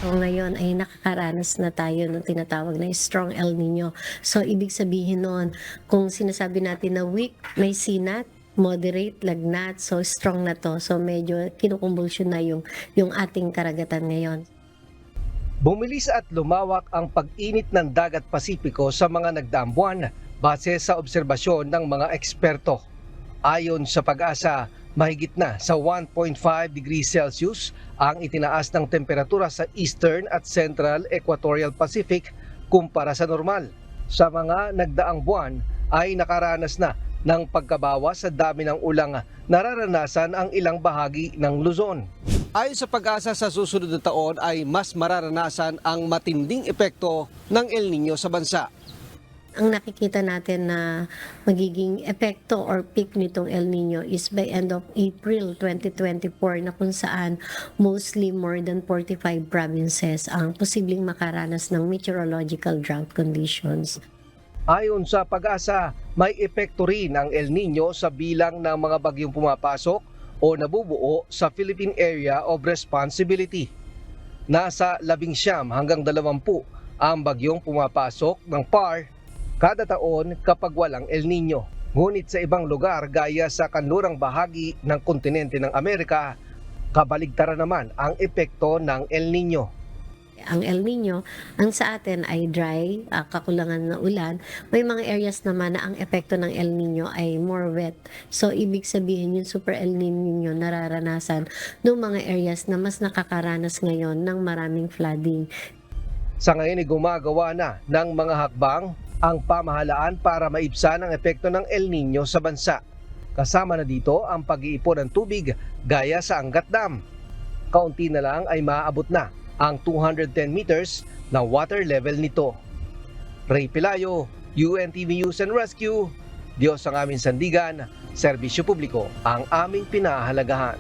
So ngayon ay nakakaranas na tayo ng tinatawag na strong El Nino. So ibig sabihin noon, kung sinasabi natin na weak, may sinat, moderate, lagnat, so strong na to. So medyo kinukumbulsyon na yung ating karagatan ngayon. Bumilis at lumawak ang pag-init ng dagat Pasipiko sa mga nagdaang buwan base sa obserbasyon ng mga eksperto. Ayon sa Pag-asa, mahigit na sa 1.5 degrees Celsius ang itinaas ng temperatura sa Eastern at Central Equatorial Pacific kumpara sa normal. Sa mga nagdaang buwan ay nakaranas na ng pagkabawas sa dami ng ulang nararanasan ang ilang bahagi ng Luzon. Ayon sa Pag-asa, sa susunod na taon ay mas mararanasan ang matinding epekto ng El Nino sa bansa. Ang nakikita natin na magiging epekto or peak nitong El Nino is by end of April 2024 na kung saan mostly more than 45 provinces ang posibleng makaranas ng meteorological drought conditions. Ayon sa Pag-asa, may epekto rin ang El Nino sa bilang ng mga bagyong pumapasok o nabubuo sa Philippine Area of Responsibility. Nasa 19 hanggang 20 ang bagyong pumapasok ng PAR kada taon kapag walang El Nino. Ngunit sa ibang lugar gaya sa kanlurang bahagi ng kontinente ng Amerika, kabaligtaran naman ang epekto ng El Nino. Ang El Nino, ang sa atin ay dry, kakulangan ng ulan. May mga areas naman na ang epekto ng El Nino ay more wet. So, ibig sabihin yung super El Nino nararanasan ng mga areas na mas nakakaranas ngayon ng maraming flooding. Sa ngayon ay gumagawa na ng mga hakbang ang pamahalaan para maibsan ang epekto ng El Nino sa bansa. Kasama na dito ang pag-iipon ng tubig gaya sa Angat Dam. Kaunti na lang ay maaabot na ang 210 meters na water level nito. Ray Pelayo, UNTV News and Rescue. Diyos ang aming sandigan, serbisyo publiko ang aming pinahahalagahan.